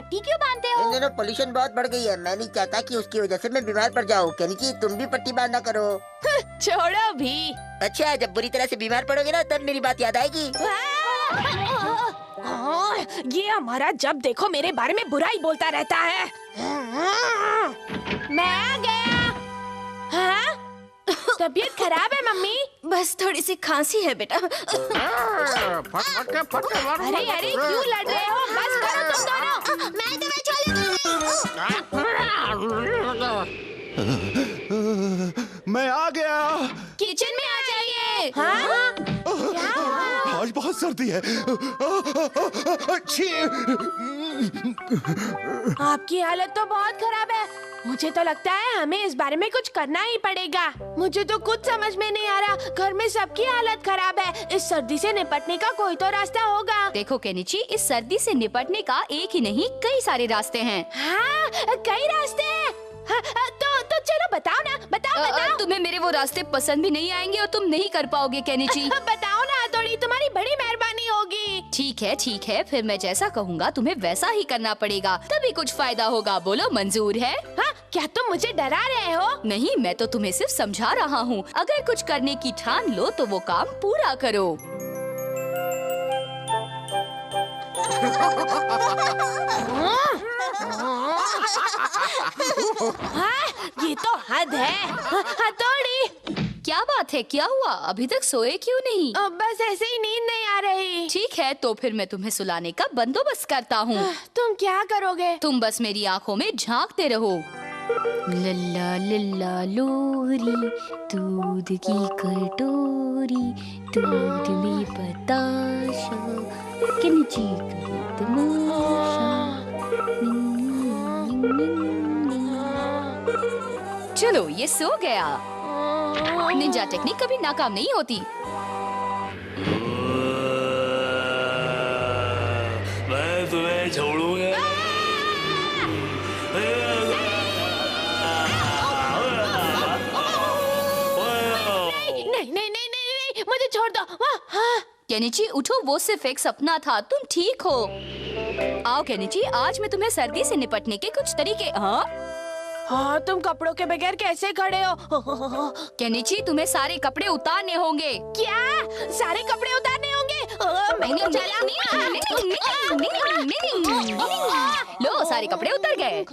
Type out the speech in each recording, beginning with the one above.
पट्टी क्यों बांधते हो? इन दिनों पोल्यूशन बहुत बढ़ गई है, मैं नहीं चाहता कि उसकी वजह से मैं बीमार पड़ जाऊँ। केनिची तुम भी पट्टी बांधा करो। छोड़ो भी। अच्छा, जब बुरी तरह से बीमार पड़ोगे ना तब मेरी बात याद आएगी। ये हमारा जब देखो मेरे बारे में बुरा ही बोलता रहता है। मैं आ गया। हाँ? तबीयत खराब है मम्मी? बस थोड़ी सी खांसी है बेटा। अरे अरे क्यों लड़ रहे हो? बस करो तुम दोनों। मैं तुम्हें छोड़ूंगी नहीं। मैं आ गया। किचन में आ जाइए। हाँ? क्या हुआ? आज बहुत सर्दी है। अच्छी। आपकी हालत तो बहुत खराब है। मुझे तो लगता है हमें इस बारे में कुछ करना ही पड़ेगा। मुझे तो कुछ समझ में नहीं आ रहा। घर में सबकी हालत खराब है। इस सर्दी से निपटने का कोई तो रास्ता होगा। देखो केनिची, इस सर्दी से निपटने का एक ही नहीं कई सारे रास्ते हैं। हाँ, कई रास्ते हैं। हाँ, तो चलो बताओ ना, बताओ। तुम्हें मेरे वो रास्ते पसंद भी नहीं आएंगे और तुम नहीं कर पाओगे केनिची। बताओ ना थोड़ी, तुम्हारी बड़ी मेहरबानी होगी। ठीक है, फिर मैं जैसा कहूँगा तुम्हें वैसा ही करना पड़ेगा, तभी कुछ फायदा होगा। बोलो मंजूर है? हाँ, क्या तुम मुझे डरा रहे हो? नहीं, मैं तो तुम्हें सिर्फ समझा रहा हूँ। अगर कुछ करने की ठान लो तो वो काम पूरा करो। हाँ, ये तो हद है। हथौड़ी। क्या बात है, क्या हुआ? अभी तक सोए क्यों नहीं? बस ऐसे ही नींद नहीं आ रही। ठीक है, तो फिर मैं तुम्हें सुलाने का बंदोबस्त करता हूँ। तुम क्या करोगे? तुम बस मेरी आँखों में झांकते रहो। लल्ला लल्ला लोरी, दूध की कटोरी, दूध में बताशा, केनिची करे तमाशा। चलो, ये सो गया। निंजा टेक्निक कभी नाकाम नहीं होती। मैं तुम्हें छोड़ूंगा। नहीं, मुझे छोड़ दो। हाँ। केनिची उठो, वो सिर्फ एक सपना था, तुम ठीक हो। आओ केनिची, आज मैं तुम्हें सर्दी से निपटने के कुछ तरीके। हाँ, तुम कपड़ों के बगैर कैसे खड़े हो? केनिची, तुम्हें सारे कपड़े उतारने होंगे। क्या? सारे कपड़े उतारने होंगे? लो, सारे कपड़े उतर गए।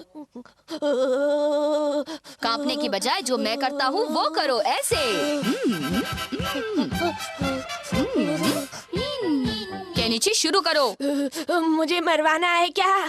कांपने की बजाय जो मैं करता हूँ वो करो, ऐसे। केनिची, शुरू करो। मुझे मरवाना है क्या?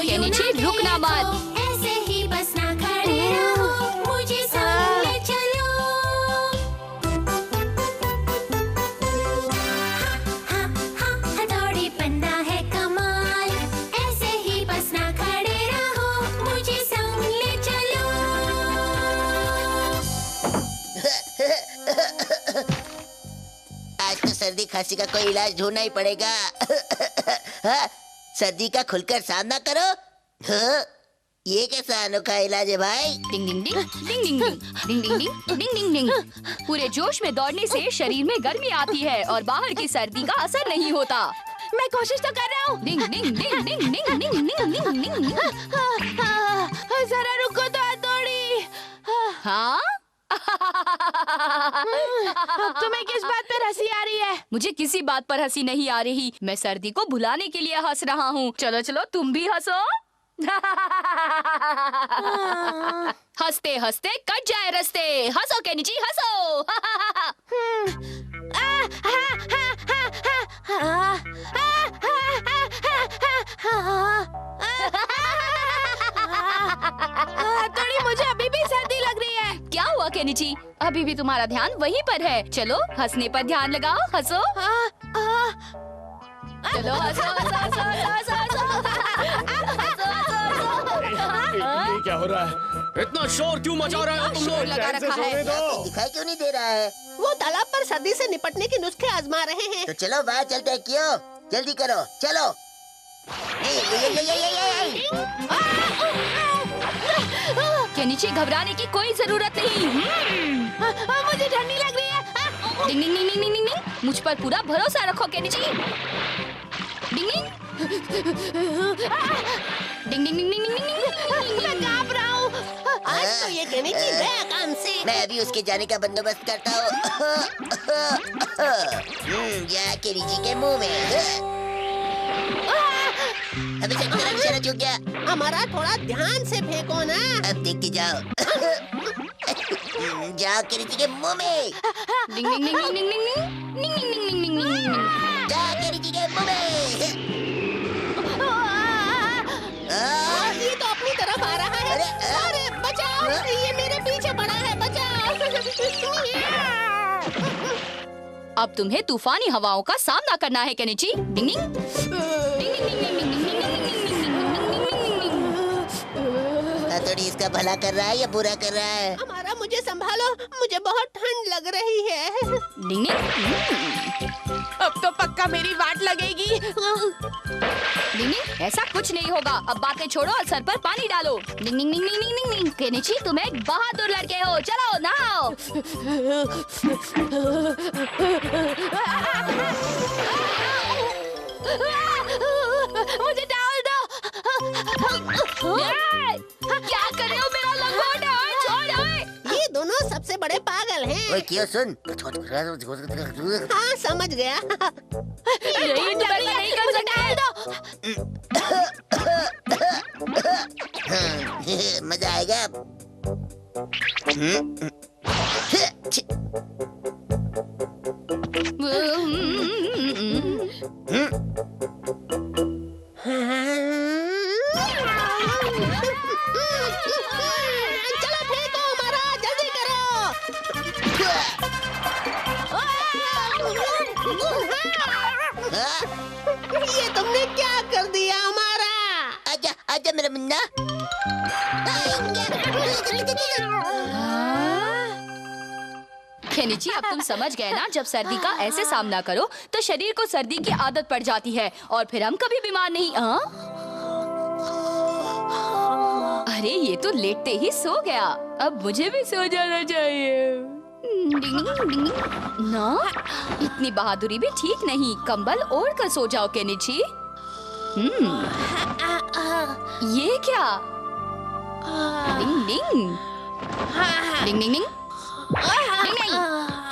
केनिची, रुकना मत। ऐसे ही बस ना खड़े रहो, मुझे संग ले चलो। हथौड़ी पन्ना है कमाल, ऐसे ही बस ना खड़े रहो, मुझे संग ले चलो। आज तो सर्दी खांसी का कोई इलाज ढूंढना ही पड़ेगा। हाँ, सर्दी का खुलकर सामना करो। हाँ, ये कैसा अनोखा इलाज है भाई? डिंग डिंग डिंग डिंग डिंग डिंग डिंग डिंग डिंग डिंग डिंग। पूरे जोश में दौड़ने से शरीर में गर्मी आती है और बाहर की सर्दी का असर नहीं होता। मैं कोशिश तो कर रहा हूँ। डिंग डिंग डिंग डिंग डिंग डिंग डिंग डिंग डिंग। जरा रुको तो हथौड़ी। हाँ? अब तुम्हें किस बात पर हंसी आ रही है? मुझे किसी बात पर हंसी नहीं आ रही। मैं सर्दी को भुलाने के लिए हंस रहा हूँ। चलो चलो, तुम भी हंसो। हंसते हंसते कट जाए रास्ते। हंसो केनिची, हंसो। हथौड़ी, मुझे अभी भी सर्दी लग रही है। क्या हुआ केनिची? अभी भी तुम्हारा ध्यान वहीं पर है। चलो, हंसने पर ध्यान लगाओ, हंसो। चलो, हंसो हंसो हंसो हंसो हंसो। ये क्या हो रहा है? इतना शोर क्यों मचा रहे हो तुम शोर लोग? लगा चैन से रखा सोने है। दो। दिखाई क्यों नहीं दे रहा है? वो तालाब पर सर्दी से निपटने के नुस्खे आजमा रहे हैं। तो चलो बाहर चलते हैं। क्यों? जल्दी करो, चलो। ए, केनिची, घबराने की कोई जरूरत नहीं। मुझे ठंडी लग रही है। डिंग डिंग डिंग डिंग डिंग डिंग। मुझ पर पूरा भरोसा रखो केनिची। डिंग डिंग डिंग डिंग डिंग डिंग डिंग। मैं कांप रहा हूँ। आज तो ये कहने की गया काम से। मैं अभी उसके जाने का बंदोबस्त करता हूँ। या केरीजी के मुंह में। अभी तक मेरा निशाना चूक गया। हमारा थोड़ा ध्यान से फेंको ना। अब देखते जाओ। जाओ केरीजी के मुंह में। डिंग डिंग डिंग डिंग डिंग डिंग डिंग डिंग डिंग डिंग डिंग डिंग। जाओ केरीजी के मुंह में। ये तो अपनी तरफ आ रहा है। अरे बचाओ, ये मेरे पीछे पड़ा है, बचाओ। अब तुम्हें तूफानी हवाओं का सामना करना है केनिची। डिंग डिंग डिंग डिंग डिंग डिंग डिंग डिंग डिंग डिंग डिंग हथौड़ी इसका भला कर रहा है या बुरा कर रहा है? हमारा मुझे संभालो, मुझे बहुत ठंड लग रही है। डिंग डिंग। अब तो पक्का मेरी वाट लगेगी। डिंग डिंग, ऐसा कुछ नहीं होगा। अब बातें छोड़ो और सर पर पानी डालो। डिंग डिंग डिंग डिंग डिंग डिंग। केनिची, तुम एक बहादुर लड़के हो। चलो नहाओ। मुझे डाल दो। क्या कर रहे हो? मेरा लंगोट है, छोड़ हमें। ये दोनों सबसे बड़े पागल हैं। ओए क्यों सुन। हाँ समझ गया। ये तुम ऐसा नहीं कर सकते। मजा आएगा। चलो फेंको हमारा, जल्दी करो। ये तुमने क्या कर दिया हमारा? आजा आजा मेरा मुन्ना। केनिची, अब तुम समझ गए ना, जब सर्दी का ऐसे सामना करो तो शरीर को सर्दी की आदत पड़ जाती है और फिर हम कभी बीमार नहीं। अरे ये तो लेटते ही सो गया। अब मुझे भी सो जाना चाहिए। ना, इतनी बहादुरी भी ठीक नहीं। कंबल ओढ़ कर सो जाओ केनिची। ये क्या? डिंग डिंग डिंग डिंग डिंग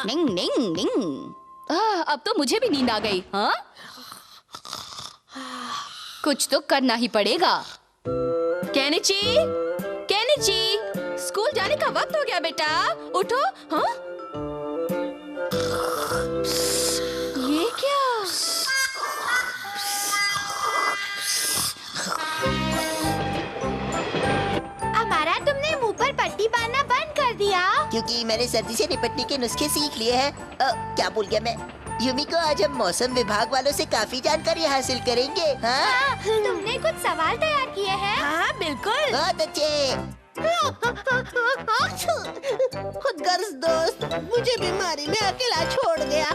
डिंग डिंग डिंग। अब तो मुझे भी नींद आ गई। हाँ, कुछ तो करना ही पड़ेगा। केनिची, केनिची, स्कूल जाने का वक्त हो गया बेटा, उठो। हाँ, ये क्या? हमारा तुमने मुंह पर पट्टी बांधना बंद कर दिया। क्योंकि मैंने सर्दी से निपटने के नुस्खे सीख लिए हैं। क्या भूल गया मैं। यूमिको, आज हम मौसम विभाग वालों से काफी जानकारी हासिल करेंगे। हाँ तुमने कुछ सवाल तैयार किए हैं? हाँ बिल्कुल। बहुत अच्छे। खुदगर्ज दोस्त मुझे बीमारी में अकेला छोड़ गया।